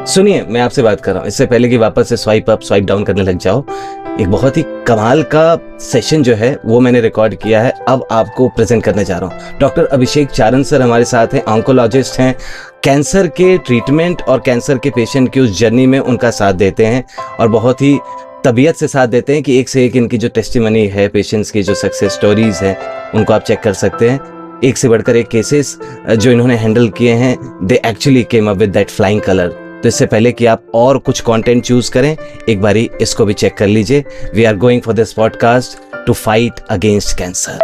सुनिए, मैं आपसे बात कर रहा हूँ, इससे पहले कि वापस से स्वाइप अप स्वाइप डाउन करने लग जाओ। एक बहुत ही कमाल का सेशन जो है वो मैंने रिकॉर्ड किया है, अब आपको प्रेजेंट करने जा रहा हूँ। डॉक्टर अभिषेक चारण सर हमारे साथ हैं, ऑन्कोलॉजिस्ट हैं, कैंसर के ट्रीटमेंट और कैंसर के पेशेंट की उस जर्नी में उनका साथ देते हैं और बहुत ही तबीयत से साथ देते हैं कि एक से एक इनकी जो टेस्टिमनी है, पेशेंट्स की जो सक्सेस स्टोरीज हैं, उनको आप चेक कर सकते हैं। एक से बढ़कर एक केसेस जो इन्होंने हैंडल किए हैं, they actually came up with that flying colour. तो इससे पहले कि आप और कुछ कंटेंट चूज करें, एक बारी इसको भी चेक कर लीजिए। We are going for this podcast to fight against cancer.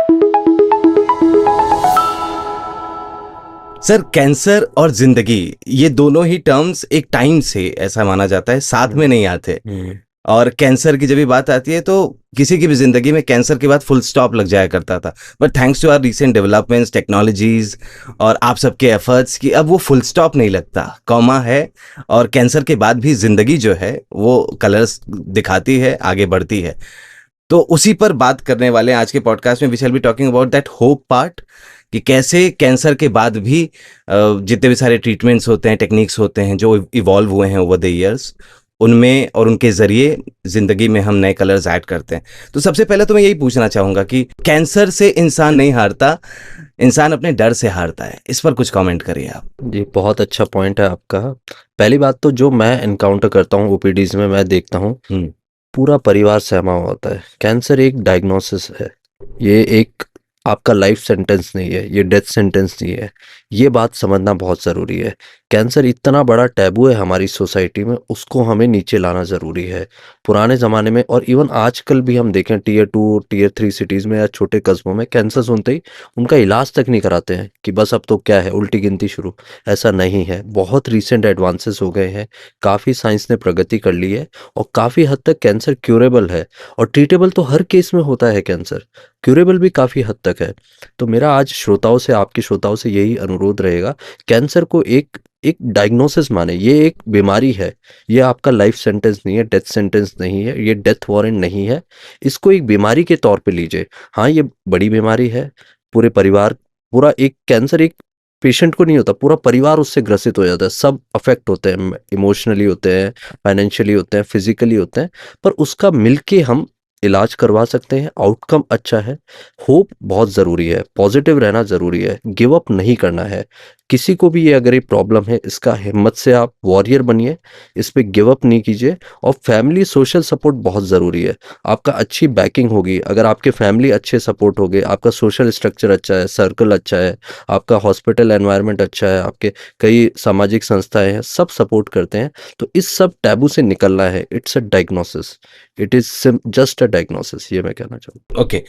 Sir, cancer और जिंदगी ये दोनों ही टर्म्स एक टाइम से ऐसा माना जाता है साथ में नहीं आते। और कैंसर की जब भी बात आती है तो किसी की भी जिंदगी में कैंसर के बाद फुल स्टॉप लग जाया करता था, but thanks to our recent developments, technologies और आप सबके एफर्ट्स की अब वो फुल स्टॉप नहीं लगता, कॉमा है। और कैंसर के बाद भी जिंदगी जो है वो कलर्स दिखाती है, आगे बढ़ती है। तो उसी पर बात करने वाले हैं आज के पॉडकास्ट में। We shall be talking about that hope part, कि कैसे कैंसर के बाद भी जितने भी सारे ट्रीटमेंट्स होते हैं, टेक्निक्स होते हैं जो इवॉल्व हुए हैं ओवर द ईयर्स, उनमें और उनके जरिए जिंदगी में हम नए कलर्स ऐड करते हैं। तो सबसे पहले तो मैं यही पूछना चाहूंगा कि कैंसर से इंसान नहीं हारता, इंसान अपने डर से हारता है। इस पर कुछ कमेंट करिए आप। जी, बहुत अच्छा पॉइंट है आपका। पहली बात तो जो मैं एनकाउंटर करता हूँ ओपीडीज में, मैं देखता हूँ पूरा परिवार सहमा हुआ होता है। कैंसर एक डायग्नोसिस है, ये एक आपका लाइफ सेंटेंस नहीं है, ये डेथ सेंटेंस नहीं है। ये बात समझना बहुत ज़रूरी है। कैंसर इतना बड़ा टैबू है हमारी सोसाइटी में, उसको हमें नीचे लाना ज़रूरी है। पुराने ज़माने में और इवन आजकल भी हम देखें टियर 2 टियर 3 सिटीज़ में या छोटे कस्बों में, कैंसर सुनते ही उनका इलाज तक नहीं कराते हैं कि बस अब तो क्या है, उल्टी गिनती शुरू। ऐसा नहीं है, बहुत रिसेंट एडवांसेस हो गए हैं, काफ़ी साइंस ने प्रगति कर ली है और काफ़ी हद तक कैंसर क्यूरेबल है। और ट्रीटेबल तो हर केस में होता है कैंसर, क्यूरेबल भी काफ़ी हद तक है। तो मेरा आज श्रोताओं से, आपके श्रोताओं से यही अनुरोध रहेगा, कैंसर को एक डायग्नोसिस माने, ये एक बीमारी है, ये आपका लाइफ सेंटेंस नहीं है, डेथ सेंटेंस नहीं है, ये डेथ वारंट नहीं है। इसको एक बीमारी के तौर पे लीजिए। हाँ, ये बड़ी बीमारी है, पूरे परिवार, पूरा एक कैंसर एक पेशेंट को नहीं होता, पूरा परिवार उससे ग्रसित हो जाता है। सब अफेक्ट होते हैं, इमोशनली होते हैं, फाइनेंशियली होते हैं, फिजिकली होते हैं, पर उसका मिलके हम इलाज करवा सकते हैं। आउटकम अच्छा है। होप बहुत ज़रूरी है, पॉजिटिव रहना ज़रूरी है, गिव अप नहीं करना है। किसी को भी ये अगर ये प्रॉब्लम है, इसका हिम्मत से आप वॉरियर बनिए, इस पे गिव अप नहीं कीजिए। और फैमिली सोशल सपोर्ट बहुत ज़रूरी है। आपका अच्छी बैकिंग होगी अगर आपके फैमिली अच्छे सपोर्ट होगे, आपका सोशल स्ट्रक्चर अच्छा है, सर्कल अच्छा है, आपका हॉस्पिटल एनवायरनमेंट अच्छा है, आपके कई सामाजिक संस्थाएं हैं, सब सपोर्ट करते हैं, तो इस सब टैबू से निकलना है। It's a diagnosis, it is just a diagnosis, ये मैं कहना चाहूँगा। ओके,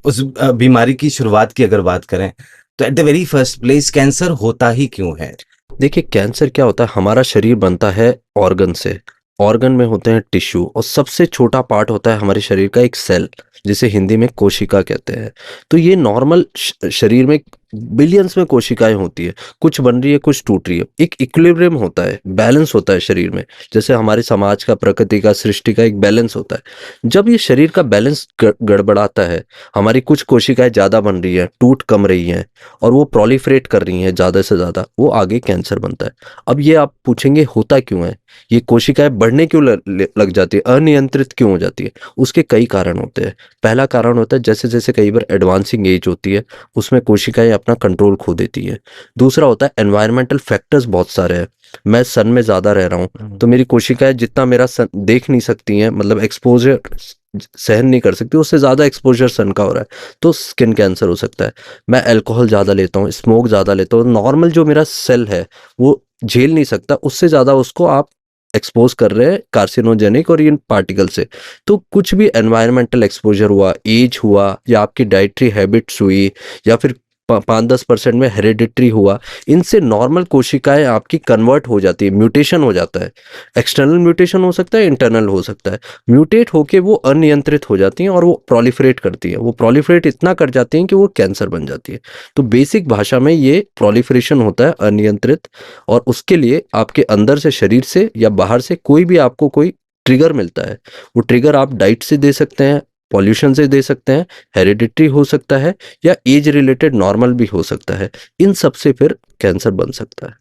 उस बीमारी की शुरुआत की अगर बात करें तो at the very first place cancer होता ही क्यों है? देखिए, कैंसर क्या होता है, हमारा शरीर बनता है ऑर्गन से। ऑर्गन में होते हैं टिश्यू, और सबसे छोटा पार्ट होता है हमारे शरीर का एक सेल, जिसे हिंदी में कोशिका कहते हैं। तो ये नॉर्मल शरीर में बिलियंस में कोशिकाएं होती है, कुछ बन रही है, कुछ टूट रही है। एक इक्विलिब्रियम होता है, बैलेंस होता है शरीर में, जैसे हमारे समाज का, प्रकृति का, सृष्टि का एक बैलेंस होता है। जब ये शरीर का बैलेंस गड़बड़ाता है, हमारी कुछ कोशिकाएं ज़्यादा बन रही हैं, टूट कम रही हैं, और वो प्रोलिफरेट कर रही हैं ज़्यादा से ज़्यादा, वो आगे कैंसर बनता है। अब ये आप पूछेंगे होता क्यों है, ये कोशिकाएं बढ़ने क्यों लग जाती है, अनियंत्रित क्यों हो जाती है? उसके कई कारण होते हैं। पहला कारण होता है, जैसे जैसे कई बार एडवांसिंग एज होती है, उसमें कोशिकाएं अपना कंट्रोल खो देती है। दूसरा होता है एनवायरमेंटल फैक्टर्स, बहुत सारे हैं। मैं सन में ज़्यादा रह रहा हूँ, तो मेरी कोशिकाएं जितना मेरा सन देख नहीं सकती हैं, मतलब एक्सपोजर सहन नहीं कर सकती, उससे ज़्यादा एक्सपोजर सन का हो रहा है, तो स्किन कैंसर हो सकता है। मैं अल्कोहल ज़्यादा लेता हूँ, स्मोक ज़्यादा लेता हूँ, नॉर्मल जो मेरा सेल है वो झेल नहीं सकता, उससे ज़्यादा उसको आप एक्सपोज कर रहे हैं कार्सिनोजेनिक और इन पार्टिकल से। तो कुछ भी एनवायरमेंटल एक्सपोजर हुआ, एज हुआ, या आपकी डाइटरी हैबिट्स हुई, या फिर 5-10% में हेरिडिटरी हुआ, इनसे नॉर्मल कोशिकाएं आपकी कन्वर्ट हो जाती है, म्यूटेशन हो जाता है। एक्सटर्नल म्यूटेशन हो सकता है, इंटरनल हो सकता है। म्यूटेट होके वो अनियंत्रित हो जाती हैं और वो प्रोलिफरेट करती है, वो प्रोलिफरेट इतना कर जाती हैं कि वो कैंसर बन जाती है। तो बेसिक भाषा में ये प्रोलिफरेशन होता है अनियंत्रित, और उसके लिए आपके अंदर से, शरीर से या बाहर से कोई भी आपको कोई ट्रिगर मिलता है। वो ट्रिगर आप डाइट से दे सकते हैं, पॉल्यूशन से दे सकते हैं, हेरिडिटरी हो सकता है, या एज रिलेटेड नॉर्मल भी हो सकता है। इन सब से फिर कैंसर बन सकता है।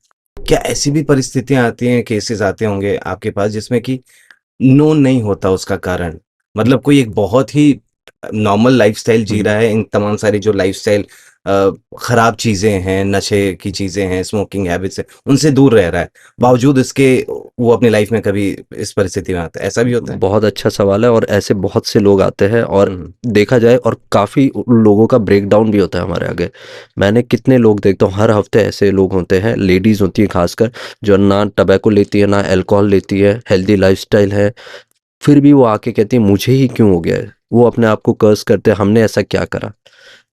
क्या ऐसी भी परिस्थितियां आती हैं, केसेस आते होंगे आपके पास जिसमें कि नोन नहीं होता उसका कारण? मतलब कोई एक बहुत ही नॉर्मल लाइफस्टाइल जी रहा है, इन तमाम सारी जो लाइफस्टाइल खराब चीजें हैं, नशे की चीजें हैं, स्मोकिंग हैबिट्स हैं, उनसे दूर रह रहा है, बावजूद इसके वो अपनी लाइफ में कभी इस परिस्थिति में आता है, ऐसा भी होता है? बहुत अच्छा सवाल है, और ऐसे बहुत से लोग आते हैं और हम्म। देखा जाए और काफ़ी लोगों का ब्रेकडाउन भी होता है हमारे आगे। मैंने कितने लोग देखता हूँ, हर हफ्ते ऐसे लोग होते हैं, लेडीज़ होती हैं खासकर, जो ना टबैको लेती है ना अल्कोहल लेती है, हेल्दी लाइफस्टाइल है, फिर भी वो आके कहती है मुझे ही क्यों हो गया है। वो अपने आप को कर्स करते हैं, हमने ऐसा क्या करा।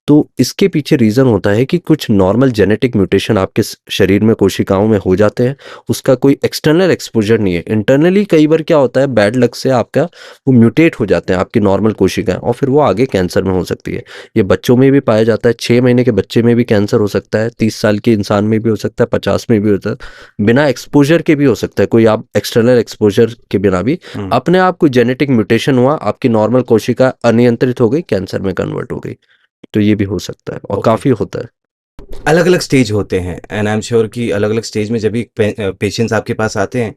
तो इसके पीछे रीज़न होता है कि कुछ नॉर्मल जेनेटिक म्यूटेशन आपके शरीर में, कोशिकाओं में हो जाते हैं। उसका कोई एक्सटर्नल एक्सपोजर नहीं है। इंटरनली कई बार क्या होता है, बैड लक से आपका वो म्यूटेट हो जाते हैं आपकी नॉर्मल कोशिकाएं, और फिर वो आगे कैंसर में हो सकती है। ये बच्चों में भी पाया जाता है, 6 महीने के बच्चे में भी कैंसर हो सकता है, 30 साल के इंसान में भी हो सकता है, 50 में भी हो सकता है, बिना एक्सपोजर के भी हो सकता है। कोई आप एक्सटर्नल एक्सपोजर के बिना भी अपने आप कोई जेनेटिक म्यूटेशन हुआ, आपकी नॉर्मल कोशिका अनियंत्रित हो गई, कैंसर में कन्वर्ट हो गई। तो ये भी हो सकता है और ओके। काफ़ी होता है। अलग अलग स्टेज होते हैं, एंड आई एम श्योर कि अलग अलग स्टेज में जब भी पेशेंट्स आपके पास आते हैं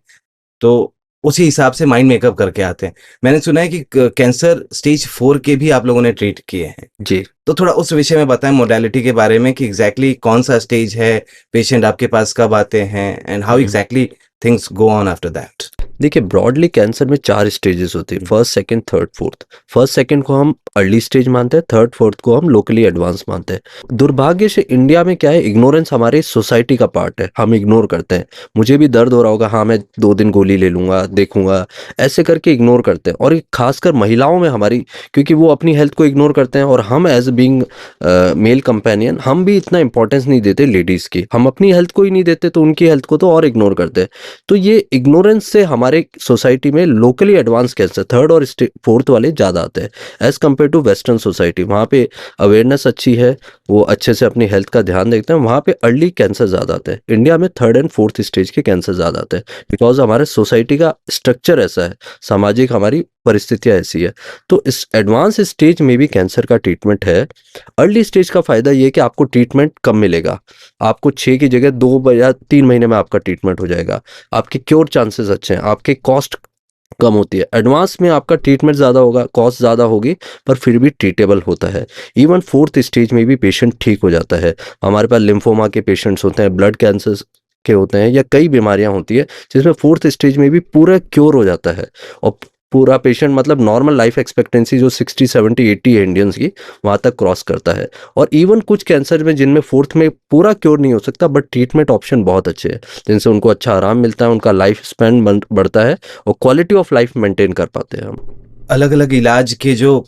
तो उसी हिसाब से माइंड मेकअप करके आते हैं। मैंने सुना है कि कैंसर स्टेज 4 के भी आप लोगों ने ट्रीट किए हैं, जी। तो थोड़ा उस विषय में बताएं, मोडालिटी के बारे में, कि एग्जैक्टली कौन सा स्टेज है, पेशेंट आपके पास कब आते हैं, and how exactly things go on after that? देखिए, ब्रॉडली कैंसर में 4 स्टेजेस होती है, first, second, third, fourth. First second को हम अर्ली स्टेज मानते हैं, थर्ड फोर्थ को हम लोकली एडवांस मानते हैं। दुर्भाग्य से इंडिया में क्या है, इग्नोरेंस हमारे सोसाइटी का पार्ट है, हम इग्नोर करते हैं। मुझे भी दर्द हो रहा होगा, हाँ मैं 2 दिन गोली ले लूंगा, देखूंगा, ऐसे करके इग्नोर करते हैं। और ये खासकर महिलाओं में हमारी, क्योंकि वो अपनी हेल्थ को इग्नोर करते हैं, और हम एज बीइंग मेल कंपेनियन हम भी इतना इंपॉर्टेंस नहीं देते लेडीज़ की, हम अपनी हेल्थ को ही नहीं देते तो उनकी हेल्थ को तो और इग्नोर करते हैं। तो ये इग्नोरेंस से हमारे सोसाइटी में लोकली एडवांस कैंसर थर्ड और फोर्थ वाले ज़्यादा आते हैं as compare to western society. वहाँ पे अवेयरनेस अच्छी है, वो अच्छे से अपनी हेल्थ का ध्यान देखते हैं, वहाँ पे अर्ली कैंसर ज़्यादा आते हैं। इंडिया में थर्ड एंड फोर्थ स्टेज के कैंसर ज़्यादा आते हैं, बिकॉज हमारे सोसाइटी का स्ट्रक्चर ऐसा है, सामाजिक हमारी परिस्थितियाँ ऐसी है। तो इस एडवांस स्टेज में भी कैंसर का ट्रीटमेंट है। अर्ली स्टेज का फ़ायदा ये है कि आपको ट्रीटमेंट कम मिलेगा, आपको 6 की जगह 2 या 3 महीने में आपका ट्रीटमेंट हो जाएगा, आपके क्योर चांसेस अच्छे हैं, आपके कॉस्ट कम होती है। एडवांस में आपका ट्रीटमेंट ज़्यादा होगा, कॉस्ट ज़्यादा होगी, पर फिर भी ट्रीटेबल होता है। इवन फोर्थ स्टेज में भी पेशेंट ठीक हो जाता है। हमारे पास लिम्फोमा के पेशेंट्स होते हैं, ब्लड कैंसर के होते हैं, या कई बीमारियां होती है जिसमें फोर्थ स्टेज में भी पूरा क्योर हो जाता है। और पूरा पेशेंट मतलब नॉर्मल लाइफ एक्सपेक्टेंसी जो 60, 70, 80 है इंडियंस की, वहाँ तक क्रॉस करता है। और इवन कुछ कैंसर में जिनमें फोर्थ में पूरा क्योर नहीं हो सकता, बट ट्रीटमेंट ऑप्शन बहुत अच्छे हैं, जिनसे उनको अच्छा आराम मिलता है, उनका लाइफ स्पैन बढ़ता है, और क्वालिटी ऑफ लाइफ मेंटेन कर पाते हैं हम। अलग अलग इलाज के जो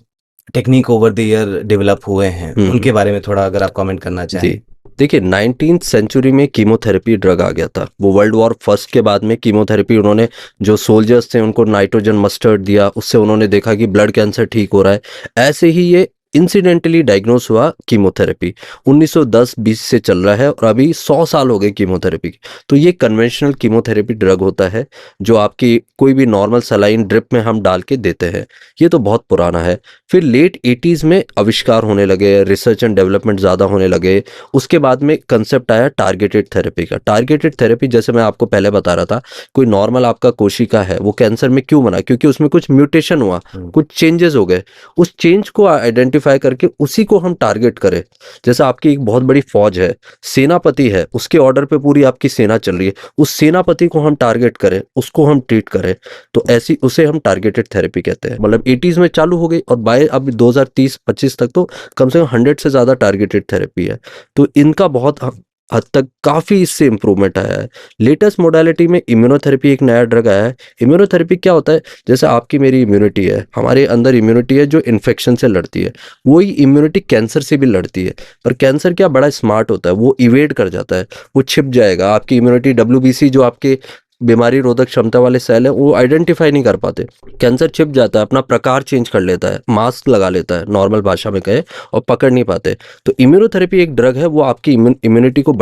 technique over the year develop हुए हैं, उनके बारे में थोड़ा अगर आप कमेंट करना चाहें। जी, देखिए 19th सेंचुरी में कीमोथेरेपी ड्रग आ गया था। वो वर्ल्ड वॉर फर्स्ट के बाद में कीमोथेरेपी, उन्होंने जो सोल्जर्स थे उनको नाइट्रोजन मस्टर्ड दिया, उससे उन्होंने देखा कि ब्लड कैंसर ठीक हो रहा है। ऐसे ही ये इंसिडेंटली डायग्नोस हुआ कीमोथेरेपी। 1910-20 से चल रहा है, और अभी 100 साल हो गए कीमोथेरेपी की। तो ये कन्वेंशनल कीमोथेरेपी ड्रग होता है, जो आपकी कोई भी नॉर्मल सलाइन ड्रिप में हम डाल के देते हैं। ये तो बहुत पुराना है। फिर लेट 80s में आविष्कार होने लगे, रिसर्च एंड डेवलपमेंट ज़्यादा होने लगे। उसके बाद में कंसेप्ट आया टारगेटेड थेरेपी का। टारगेटेड थेरेपी, जैसे मैं आपको पहले बता रहा था, कोई नॉर्मल आपका कोशिका है, वो कैंसर में क्यों बना, क्योंकि उसमें कुछ म्यूटेशन हुआ, कुछ चेंजेस हो गए। उस चेंज को आइडेंटिफाई करके उसी को हम टारगेट करें। जैसे आपकी एक बहुत बड़ी फौज है, सेनापति है, उसके ऑर्डर पे पूरी आपकी सेना चल रही है, उस सेनापति को हम टारगेट करें, उसको हम ट्रीट करें, तो ऐसी उसे हम टारगेटेड थेरेपी कहते हैं। मतलब 80s में चालू हो गई, और बाय अब 2030-25 तक तो कम से कम 100 से ज़्यादा टारगेटेड थेरेपी है। तो इनका बहुत हद तक काफ़ी इससे इंप्रूवमेंट आया है। लेटेस्ट मोडालिटी में इम्यूनोथेरेपी एक नया ड्रग आया है। इम्यूनोथेरेपी क्या होता है, जैसे आपकी मेरी इम्यूनिटी है, हमारे अंदर इम्यूनिटी है जो इन्फेक्शन से लड़ती है, वही इम्यूनिटी कैंसर से भी लड़ती है। पर कैंसर क्या बड़ा स्मार्ट होता है, वो इवेड कर जाता है, वो छिप जाएगा। आपकी इम्यूनिटी WBC जो आपके बीमारी रोधक क्षमता वाले सेल है वो आइडेंटिफाई नहीं कर पाते। कैंसर छिप जाता है, अपना प्रकार चेंज कर लेता है, मास्क लगा लेता है नॉर्मल भाषा में कहे, और पकड़ नहीं पाते। तो इम्यूनोथेरेपी एक ड्रग है, वो आपकी इम्यूनिटी को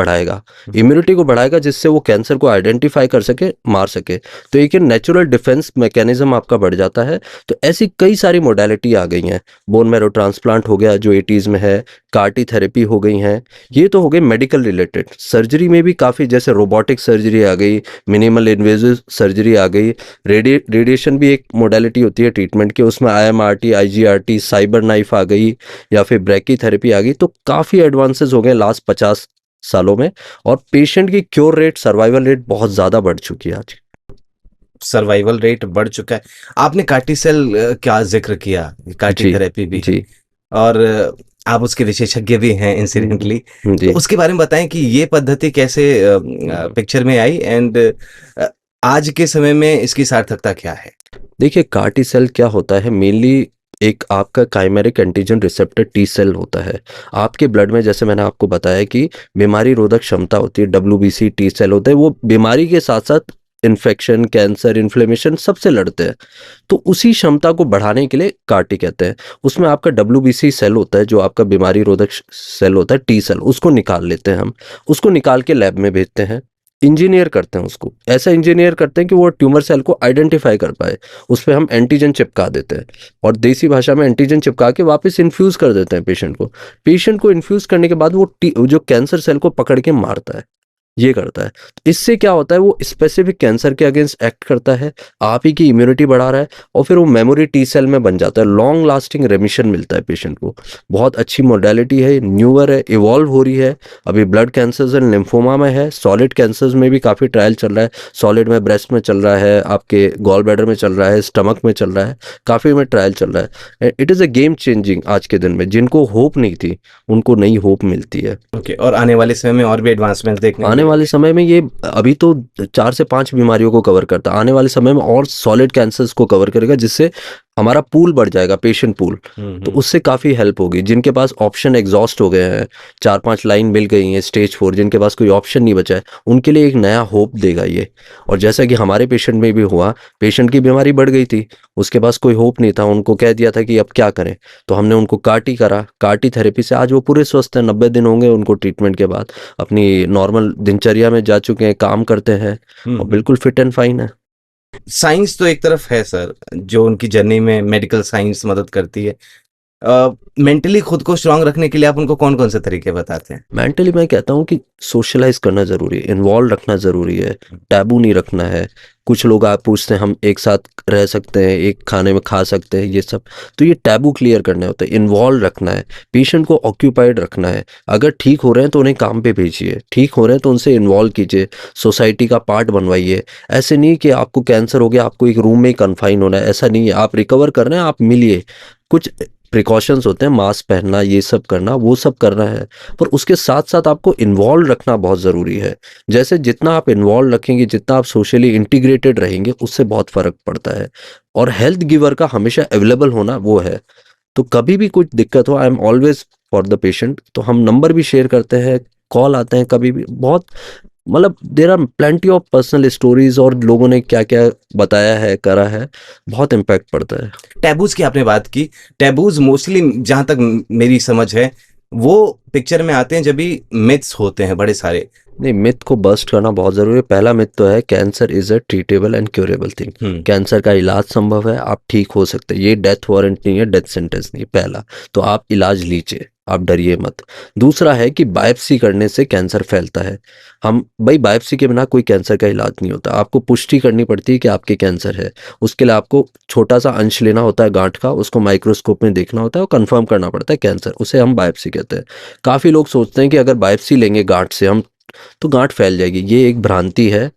बढ़ाएगा, जिससे वो कैंसर को आइडेंटिफाई कर सके, मार सके। तो एक नेचुरल डिफेंस मैकेनिज्म आपका बढ़ जाता है। तो ऐसी कई सारी मोडालिटी आ गई हैं। बोन मैरो ट्रांसप्लांट हो गया जो 80s में है, कार्टी थेरेपी हो गई हैं। ये तो हो गई मेडिकल रिलेटेड। सर्जरी में भी काफ़ी, जैसे रोबोटिक सर्जरी आ गई, मिनिमल इन्वेजिव सर्जरी आ गई, रेडिएशन भी एक मोडालिटी होती है ट्रीटमेंट की, उसमें IMRT, IGRT, साइबर नाइफ आ गई, या फिर ब्रैकी थेरेपी आ गई। तो काफ़ी एडवांसेस हो गए लास्ट 50 सालों में, और पेशेंट की क्योर रेट, सर्वाइवल रेट बहुत ज़्यादा बढ़ चुकी है आज। सर्वाइवल रेट बढ़ चुका है। आपने कार्टी सेल क्या जिक्र किया, कार्टी थेरेपी भी है, और आप उसके विशेषज्ञ भी हैं इंसिडेंटली, तो उसके बारे में बताएं कि ये पद्धति कैसे पिक्चर में आई, एंड आज के समय में इसकी सार्थकता क्या है? देखिए, कार्टी सेल क्या होता है, मेनली एक आपका chimeric antigen receptor T cell होता है आपके ब्लड में। जैसे मैंने आपको बताया कि बीमारी रोधक क्षमता होती है, WBC टी सेल होता है, वो बीमारी के साथ साथ इन्फेक्शन, कैंसर, इन्फ्लेमेशन सबसे लड़ते हैं। तो उसी क्षमता को बढ़ाने के लिए कार्टी कहते हैं। उसमें आपका WBC सेल होता है, जो आपका बीमारी रोधक सेल होता है, टी सेल, उसको निकाल लेते हैं हम। उसको निकाल के लैब में भेजते हैं, इंजीनियर करते हैं उसको, ऐसा इंजीनियर करते हैं कि वो ट्यूमर सेल को आइडेंटिफाई कर पाए। उस पर हम एंटीजन चिपका देते हैं, और देसी भाषा में एंटीजन चिपका के वापस इन्फ्यूज़ कर देते हैं पेशेंट को इन्फ्यूज़ करने के बाद वो जो कैंसर सेल को पकड़ के मारता है, ये करता है। इससे क्या होता है, वो स्पेसिफिक कैंसर के अगेंस्ट एक्ट करता है, आप ही की इम्यूनिटी बढ़ा रहा है, और फिर वो मेमोरी टी सेल में बन जाता है। लॉन्ग लास्टिंग रेमिशन मिलता है पेशेंट को। बहुत अच्छी मोडालिटी है, न्यूअर है, इवॉल्व हो रही है। अभी ब्लड कैंसर्स एंड लिम्फोमा में है, सॉलिड कैंसर्स में भी काफ़ी ट्रायल चल रहा है। सॉलिड में ब्रेस्ट में चल रहा है, आपके गॉल ब्लैडर में चल रहा है, स्टमक में चल रहा है, काफ़ी में ट्रायल चल रहा है। It is a game changing. आज के दिन में जिनको होप नहीं थी, उनको नई होप मिलती है। ओके, और आने वाले समय में और भी एडवांसमेंट देखने आने वाले समय में ये अभी तो 4 से 5 बीमारियों को कवर करता है, आने वाले समय में और सॉलिड कैंसर्स को कवर करेगा, जिससे हमारा पूल बढ़ जाएगा, पेशेंट पूल। तो उससे काफ़ी हेल्प होगी। जिनके पास ऑप्शन एग्जॉस्ट हो गए हैं, 4-5 लाइन मिल गई हैं, स्टेज 4, जिनके पास कोई ऑप्शन नहीं बचा है, उनके लिए एक नया होप देगा ये। और जैसा कि हमारे पेशेंट में भी हुआ, पेशेंट की बीमारी बढ़ गई थी, उसके पास कोई होप नहीं था, उनको कह दिया था कि अब क्या करें, तो हमने उनको कार्टी करा। कार्टी थेरेपी से आज वो पूरे स्वस्थ हैं, 90 दिन होंगे उनको ट्रीटमेंट के बाद, अपनी नॉर्मल दिनचर्या में जा चुके हैं, काम करते हैं, और बिल्कुल फिट एंड फाइन है। साइंस तो एक तरफ है सर, जो उनकी जर्नी में मेडिकल साइंस मदद करती है। मेंटली खुद को स्ट्रांग रखने के लिए आप उनको कौन कौन से तरीके बताते हैं? मेंटली मैं कहता हूँ कि सोशलाइज करना ज़रूरी है, इन्वॉल्व रखना ज़रूरी है, टैबू नहीं रखना है। कुछ लोग आप पूछते हैं हम एक साथ रह सकते हैं, एक खाने में खा सकते हैं, ये सब, तो ये टैबू क्लियर करने होते हैं। इन्वॉल्व रखना है, पेशेंट को ऑक्यूपाइड रखना है। अगर ठीक हो रहे हैं तो उन्हें काम पे भेजिए, ठीक हो रहे हैं तो उनसे इन्वॉल्व कीजिए, सोसाइटी का पार्ट बनवाइए। ऐसे नहीं कि आपको कैंसर हो गया, आपको एक रूम में ही कन्फाइन होना है, ऐसा नहीं है। आप रिकवर कर रहे हैं, आप मिलिए। कुछ प्रिकॉशंस होते हैं, मास्क पहनना, ये सब करना, वो सब करना है, पर उसके साथ साथ आपको इन्वॉल्व रखना बहुत ज़रूरी है। जैसे जितना आप इन्वॉल्व रखेंगे, जितना आप सोशली इंटीग्रेटेड रहेंगे, उससे बहुत फ़र्क पड़ता है। और हेल्थ गिवर का हमेशा अवेलेबल होना वो है। तो कभी भी कुछ दिक्कत हो, I am always for the patient. तो हम नंबर भी शेयर करते हैं, कॉल आते हैं कभी भी। बहुत मतलब there are plenty of personal stories, और लोगों ने क्या क्या बताया है, करा है, बहुत इम्पैक्ट पड़ता है। टैबूज की आपने बात की, टैबूज मोस्टली जहां तक मेरी समझ है वो पिक्चर में आते हैं जब भी मिथ्स होते हैं बड़े सारे। नहीं, मिथ को बस्ट करना बहुत जरूरी है। पहला मिथ तो है cancer is a treatable and curable thing. Cancer का इलाज संभव है, आप ठीक हो सकते हैं, ये डेथ वारंट नहीं है, डेथ सेंटेंस नहीं। पहला तो आप इलाज लीजिए, आप डरिए मत। दूसरा है कि बायोप्सी करने से कैंसर फैलता है। हम भाई बायोप्सी के बिना कोई कैंसर का इलाज नहीं होता। आपको पुष्टि करनी पड़ती है कि आपके कैंसर है। उसके लिए आपको छोटा सा अंश लेना होता है गांठ का, उसको माइक्रोस्कोप में देखना होता है और कंफर्म करना पड़ता है कैंसर, उसे हम बायोप्सी कहते हैं। काफ़ी लोग सोचते हैं कि अगर बायोप्सी लेंगे गांठ से हम तो गांठ फैल जाएगी। ये एक भ्रांति है,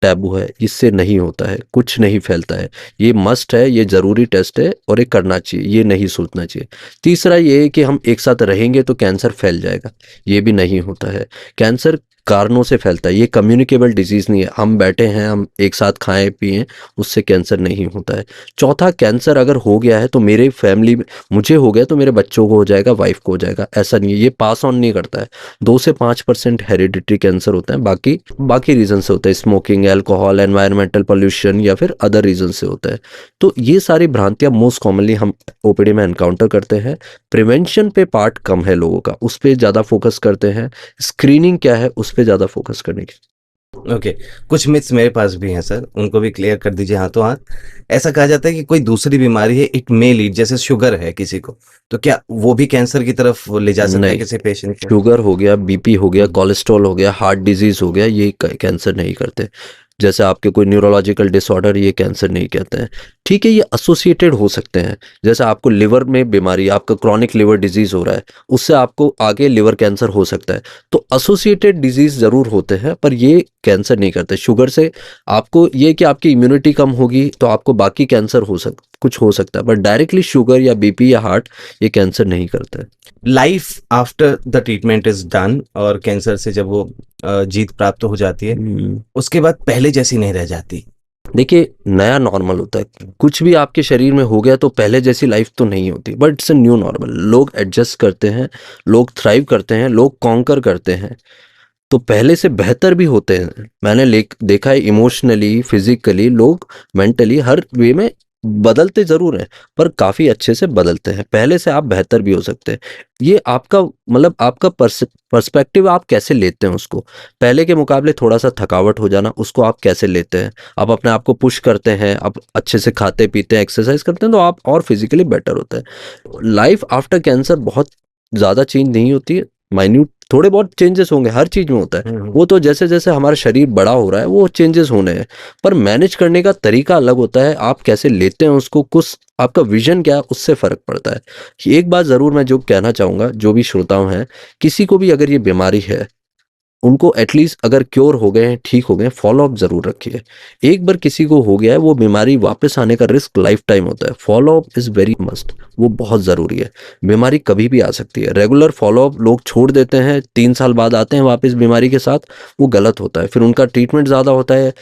टैबू है, इससे नहीं होता है, कुछ नहीं फैलता है। ये मस्ट है, ये ज़रूरी टेस्ट है और ये करना चाहिए, ये नहीं सोचना चाहिए। तीसरा ये है कि हम एक साथ रहेंगे तो कैंसर फैल जाएगा, ये भी नहीं होता है। कैंसर कारणों से फैलता है, ये कम्युनिकेबल डिजीज नहीं है। हम बैठे हैं, हम एक साथ खाएं पिएं, उससे कैंसर नहीं होता है। चौथा, कैंसर अगर हो गया है तो मेरे फैमिली में, मुझे हो गया तो मेरे बच्चों को हो जाएगा, वाइफ को हो जाएगा, ऐसा नहीं है। ये पास ऑन नहीं करता है। 2 से 5% हेरिडिटरी कैंसर होता है, बाकी रीजन से होता है, स्मोकिंग, अल्कोहल, एनवायरमेंटल पोल्यूशन या फिर अदर रीजन से होता है। तो ये सारी भ्रांतियां मोस्ट कॉमनली हम ओपीडी में एनकाउंटर करते हैं। प्रिवेंशन पे पार्ट कम है लोगों का, उस पर ज़्यादा फोकस करते हैं। स्क्रीनिंग क्या है उस पर ज़्यादा फोकस करने की। ओके, कुछ मिथ्स मेरे पास भी हैं सर, उनको भी क्लियर कर दीजिए हाथों हाथ। ऐसा कहा जाता है कि कोई दूसरी बीमारी है, इट मे लीड, जैसे शुगर है किसी को, तो क्या वो भी कैंसर की तरफ ले जा सकता है नहीं, किसी पेशेंट को? शुगर हो गया, बीपी हो गया, कोलेस्ट्रॉल हो गया, हार्ट डिजीज हो गया, ये कैंसर नहीं करते। जैसे आपके कोई न्यूरोलॉजिकल डिसऑर्डर, ये कैंसर नहीं कहते हैं। ठीक है, ये एसोसिएटेड हो सकते हैं। जैसे आपको लिवर में बीमारी, आपका क्रॉनिक लिवर डिजीज हो रहा है, उससे आपको आगे लिवर कैंसर हो सकता है। तो एसोसिएटेड डिजीज जरूर होते हैं, पर ये कैंसर नहीं करते। शुगर से आपको ये कि आपकी इम्यूनिटी कम होगी तो आपको बाकी कैंसर कुछ हो सकता है, पर डायरेक्टली शुगर या बीपी या हार्ट ये कैंसर नहीं करता है। Life after the treatment is done, और कैंसर से जब वो जीत प्राप्त हो जाती है, उसके बाद पहले जैसी नहीं रह जाती। देखिए, नया नॉर्मल होता है। कुछ भी आपके शरीर में हो गया तो पहले जैसी लाइफ तो नहीं होती, but it's a new normal. लोग एडजस्ट करते हैं, लोग थ्राइव करते हैं, लोग कॉन्कर करते हैं, तो पहले से बेहतर भी होते हैं। मैंने देखा है, इमोशनली, फिजिकली, लोग मेंटली हर वे में बदलते जरूर हैं, पर काफी अच्छे से बदलते हैं। पहले से आप बेहतर भी हो सकते हैं। ये आपका मतलब आपका पर्सपेक्टिव, आप कैसे लेते हैं उसको। पहले के मुकाबले थोड़ा सा थकावट हो जाना, उसको आप कैसे लेते हैं। आप अपने आप को पुश करते हैं, आप अच्छे से खाते पीते हैं, एक्सरसाइज करते हैं, तो आप और फिजिकली बेटर होते हैं। लाइफ आफ्टर कैंसर बहुत ज्यादा चेंज नहीं होती है, माइन्यूट थोड़े बहुत चेंजेस होंगे, हर चीज में होता है। वो तो जैसे जैसे हमारा शरीर बड़ा हो रहा है वो चेंजेस होने हैं, पर मैनेज करने का तरीका अलग होता है। आप कैसे लेते हैं उसको, कुछ आपका विजन क्या है, उससे फर्क पड़ता है। एक बात जरूर मैं जो कहना चाहूंगा, जो भी श्रोताओं हैं, किसी को भी अगर ये बीमारी है, उनको एटलीस्ट अगर क्योर हो गए हैं, ठीक हो गए, फॉलो अप जरूर रखिए। एक बार किसी को हो गया है, वो बीमारी वापस आने का रिस्क लाइफ टाइम होता है। Follow up is very must, वो बहुत जरूरी है। बीमारी कभी भी आ सकती है। रेगुलर फॉलो अप लोग छोड़ देते हैं, 3 साल बाद आते हैं वापस बीमारी के साथ, वो गलत होता है। फिर उनका ट्रीटमेंट ज्यादा होता है,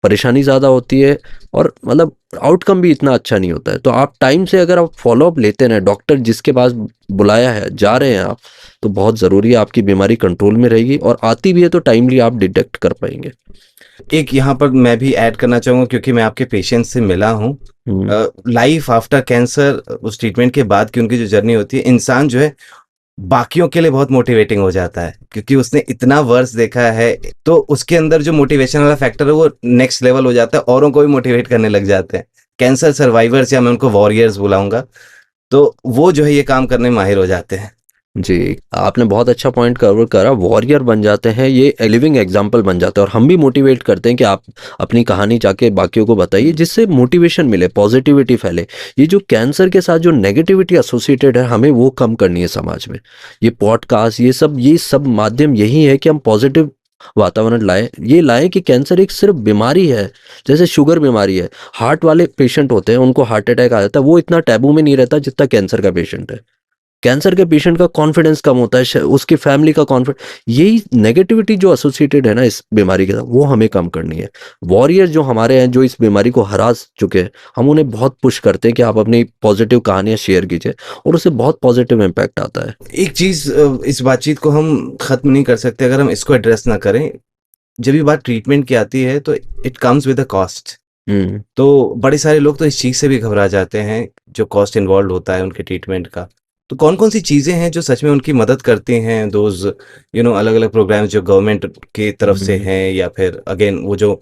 परेशानी ज़्यादा होती है, और मतलब आउटकम भी इतना अच्छा नहीं होता है। तो आप टाइम से अगर आप फॉलोअप लेते हैं, डॉक्टर जिसके पास बुलाया है जा रहे हैं आप, तो बहुत ज़रूरी है, आपकी बीमारी कंट्रोल में रहेगी, और आती भी है तो टाइमली आप डिटेक्ट कर पाएंगे। एक यहाँ पर मैं भी ऐड करना चाहूँगा, क्योंकि मैं आपके पेशेंट से मिला हूँ। लाइफ आफ्टर कैंसर, उस ट्रीटमेंट के बाद की उनकी जो जर्नी होती है, इंसान जो है बाकियों के लिए बहुत मोटिवेटिंग हो जाता है, क्योंकि उसने इतना वर्ष देखा है, तो उसके अंदर जो मोटिवेशन वाला फैक्टर है वो नेक्स्ट लेवल हो जाता है, औरों को भी मोटिवेट करने लग जाते हैं। कैंसर सर्वाइवर्स, या मैं उनको वॉरियर्स बुलाऊंगा, तो वो जो है ये काम करने में माहिर हो जाते हैं। जी, आपने बहुत अच्छा पॉइंट कवर करा। वॉरियर बन जाते हैं, ये लिविंग एग्जाम्पल बन जाते हैं, और हम भी मोटिवेट करते हैं कि आप अपनी कहानी जाके बाकियों को बताइए, जिससे मोटिवेशन मिले, पॉजिटिविटी फैले। ये जो कैंसर के साथ जो नेगेटिविटी एसोसिएटेड है, हमें वो कम करनी है समाज में। ये पॉडकास्ट, ये सब माध्यम यही है कि हम पॉजिटिव वातावरण लाएं कि कैंसर एक सिर्फ बीमारी है, जैसे शुगर बीमारी है। हार्ट वाले पेशेंट होते हैं, उनको हार्ट अटैक आ जाता है, वो इतना टैबू में नहीं रहता जितना कैंसर का पेशेंट है। कैंसर के पेशेंट का कॉन्फिडेंस कम होता है, उसकी फैमिली का कॉन्फिडेंस, यही नेगेटिविटी जो एसोसिएटेड है ना इस बीमारी के साथ, वो हमें कम करनी है। वॉरियर जो हमारे हैं, जो इस बीमारी को हरा चुके हैं, हम उन्हें बहुत पुश करते हैं कि आप अपनी पॉजिटिव कहानियां शेयर कीजिए, और उससे बहुत पॉजिटिव इम्पैक्ट आता है। एक चीज, इस बातचीत को हम खत्म नहीं कर सकते अगर हम इसको एड्रेस ना करें। जब ये बात ट्रीटमेंट की आती है तो it comes with a cost. तो बड़े सारे लोग तो इस चीज से भी घबरा जाते हैं, जो कॉस्ट इन्वॉल्व होता है उनके ट्रीटमेंट का। तो कौन कौन सी चीजें हैं जो सच में उनकी मदद करती हैं, दोज अलग अलग प्रोग्राम्स जो गवर्नमेंट की तरफ से हैं, या फिर अगेन वो जो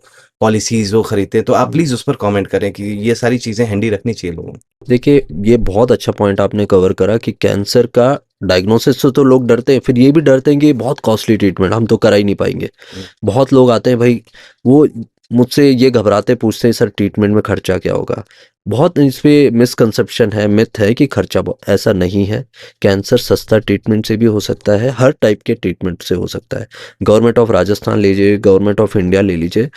पॉलिसीज वो खरीदते हैं, तो आप प्लीज उस पर कमेंट करें कि ये सारी चीजें हैंडी रखनी चाहिए लोगों को। देखिए, ये बहुत अच्छा पॉइंट आपने कवर करा कि कैंसर का डायग्नोसिस से तो लोग डरते हैं, फिर ये भी डरते हैं कि बहुत कॉस्टली ट्रीटमेंट, हम तो करा ही नहीं पाएंगे। बहुत लोग आते हैं भाई, वो मुझसे ये घबराते पूछते हैं, सर ट्रीटमेंट में खर्चा क्या होगा। बहुत इस पे मिसकंसेप्शन है, मिथ है कि खर्चा, ऐसा नहीं है। कैंसर सस्ता ट्रीटमेंट से भी हो सकता है, हर टाइप के ट्रीटमेंट से हो सकता है। गवर्नमेंट ऑफ राजस्थान लीजिए, गवर्नमेंट ऑफ इंडिया ले लीजिए,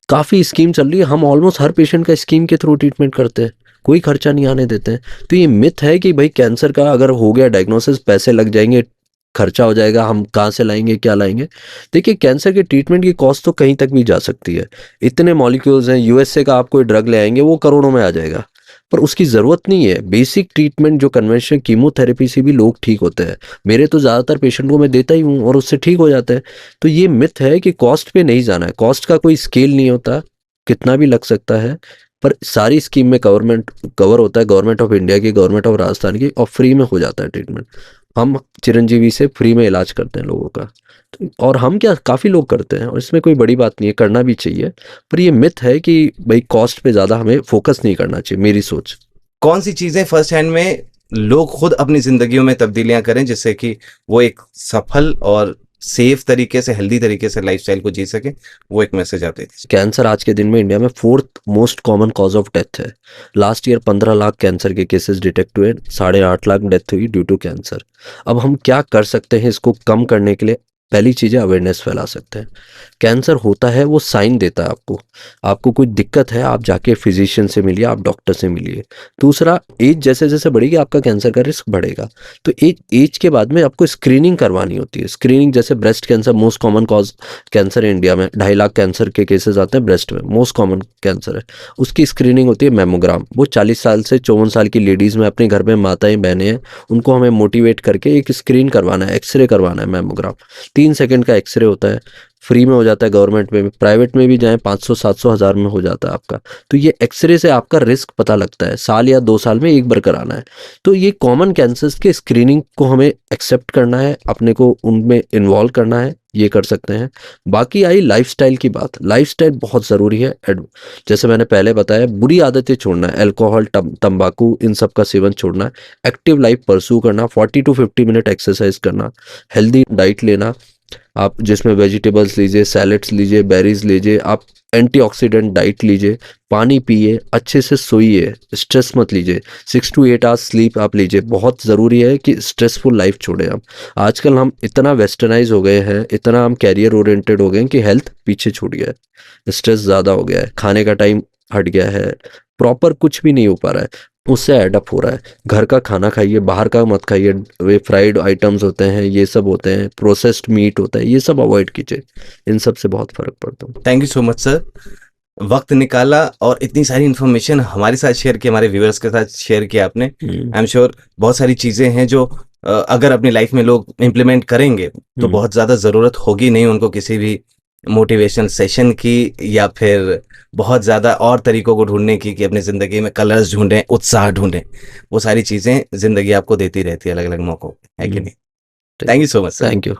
काफ़ी स्कीम चल रही है। हम ऑलमोस्ट हर पेशेंट का स्कीम के थ्रू ट्रीटमेंट करते हैं, कोई खर्चा नहीं आने देते हैं। तो ये मिथ है कि भाई कैंसर का अगर हो गया डायग्नोसिस पैसे लग जाएंगे, खर्चा हो जाएगा, हम कहाँ से लाएंगे, क्या लाएंगे। देखिए कैंसर के ट्रीटमेंट की कॉस्ट तो कहीं तक भी जा सकती है। इतने मॉलिक्यूल्स हैं, यूएसए का आप कोई ड्रग ले आएंगे वो करोड़ों में आ जाएगा, पर उसकी ज़रूरत नहीं है। बेसिक ट्रीटमेंट जो कन्वेंशनल कीमोथेरेपी से भी लोग ठीक होते हैं। मेरे तो ज़्यादातर पेशेंट को मैं देता ही हूँ और उससे ठीक हो जाते हैं। तो ये मिथ है कि कॉस्ट पे नहीं जाना है, कॉस्ट का कोई स्केल नहीं होता, कितना भी लग सकता है, पर सारी स्कीम में गवर्नमेंट कवर होता है, गवर्नमेंट ऑफ इंडिया की, गवर्नमेंट ऑफ राजस्थान की, और फ्री में हो जाता है ट्रीटमेंट। हम चिरंजीवी से फ्री में इलाज करते हैं लोगों का। और हम क्या, काफ़ी लोग करते हैं और इसमें कोई बड़ी बात नहीं है, करना भी चाहिए। पर ये मिथ है कि भाई कॉस्ट पे ज़्यादा हमें फोकस नहीं करना चाहिए, मेरी सोच। कौन सी चीजें फर्स्ट हैंड में लोग खुद अपनी जिंदगियों में तब्दीलियां करें जिससे कि वो एक सफल और सेफ तरीके से, हेल्दी तरीके से लाइफस्टाइल को जी सके, वो एक मैसेज आप देते हैं? कैंसर आज के दिन में इंडिया में 4th most common cause of death है। लास्ट ईयर 15 लाख कैंसर के केसेस डिटेक्ट हुए, 8.5 लाख डेथ हुई ड्यू टू कैंसर। अब हम क्या कर सकते हैं इसको कम करने के लिए? पहली चीज़ है अवेयरनेस फैला सकते हैं। कैंसर होता है, वो साइन देता है आपको, आपको कोई दिक्कत है आप जाके फिजिशियन से मिलिए, आप डॉक्टर से मिलिए। दूसरा, एज जैसे जैसे बढ़ेगी आपका कैंसर का रिस्क बढ़ेगा, तो एज के बाद में आपको स्क्रीनिंग करवानी होती है। स्क्रीनिंग जैसे breast cancer most common cause cancer है इंडिया में, 2.5 लाख कैंसर के केसेस आते हैं ब्रेस्ट में, मोस्ट कॉमन कैंसर है। उसकी स्क्रीनिंग होती है मैमोग्राम। वो 40 साल से 54 साल की लेडीज़ में, अपने घर में माताएं बहनें हैं, उनको हमें मोटिवेट करके एक स्क्रीन करवाना है, एक्सरे करवाना है मैमोग्राम। 3 सेकंड का एक्सरे होता है, फ्री में हो जाता है, गवर्नमेंट में भी, प्राइवेट में भी जाएं 500-700 हज़ार में हो जाता है आपका। तो ये एक्सरे से आपका रिस्क पता लगता है, साल या 2 साल में एक बार कराना है। तो ये कॉमन कैंसर्स के स्क्रीनिंग को हमें एक्सेप्ट करना है, अपने को उनमें इन्वॉल्व करना है, ये कर सकते हैं। बाकी आई लाइफस्टाइल की बात, लाइफस्टाइल बहुत ज़रूरी है। जैसे मैंने पहले बताया, बुरी आदतें छोड़ना है, अल्कोहल, तंबाकू, इन सब का सेवन छोड़ना है, एक्टिव लाइफ परस्यू करना, 40 to 50 मिनट एक्सरसाइज करना, हेल्दी डाइट लेना, आप जिसमें वेजिटेबल्स लीजिए, सैलेड्स लीजिए, बेरीज लीजिए, आप एंटीऑक्सीडेंट डाइट लीजिए, पानी पिए, अच्छे से सोइए, स्ट्रेस मत लीजिए, 6 to 8 आवर्स स्लीप आप लीजिए। बहुत ज़रूरी है कि स्ट्रेसफुल लाइफ छोड़ें हम। आजकल हम इतना वेस्टर्नाइज हो गए हैं, इतना हम कैरियर ओरिएंटेड हो गए हैं कि हेल्थ पीछे छूट गया है, स्ट्रेस ज़्यादा हो गया है, खाने का टाइम हट गया है, प्रॉपर कुछ भी नहीं हो पा रहा है, उससे एडअप हो रहा है। घर का खाना खाइए, बाहर का मत खाइए, वे फ्राइड आइटम्स होते हैं, ये सब होते हैं, प्रोसेस्ड मीट होता है, ये सब अवॉइड कीजिए, इन सब से बहुत फर्क पड़ता है। Thank you so much sir, वक्त निकाला और इतनी सारी इन्फॉर्मेशन हमारे साथ शेयर की, हमारे व्यूअर्स के साथ शेयर किया आपने। आई एम श्योर बहुत सारी चीजें हैं जो अगर अपनी लाइफ में लोग इम्प्लीमेंट करेंगे तो बहुत ज्यादा जरूरत होगी नहीं उनको किसी भी मोटिवेशनल सेशन की या फिर बहुत ज़्यादा और तरीकों को ढूंढने की कि अपनी ज़िंदगी में कलर्स ढूंढें, उत्साह ढूंढें। वो सारी चीज़ें ज़िंदगी आपको देती रहती है अलग अलग मौक़ों पे, है कि नहीं? Thank you so much sir. Thank you.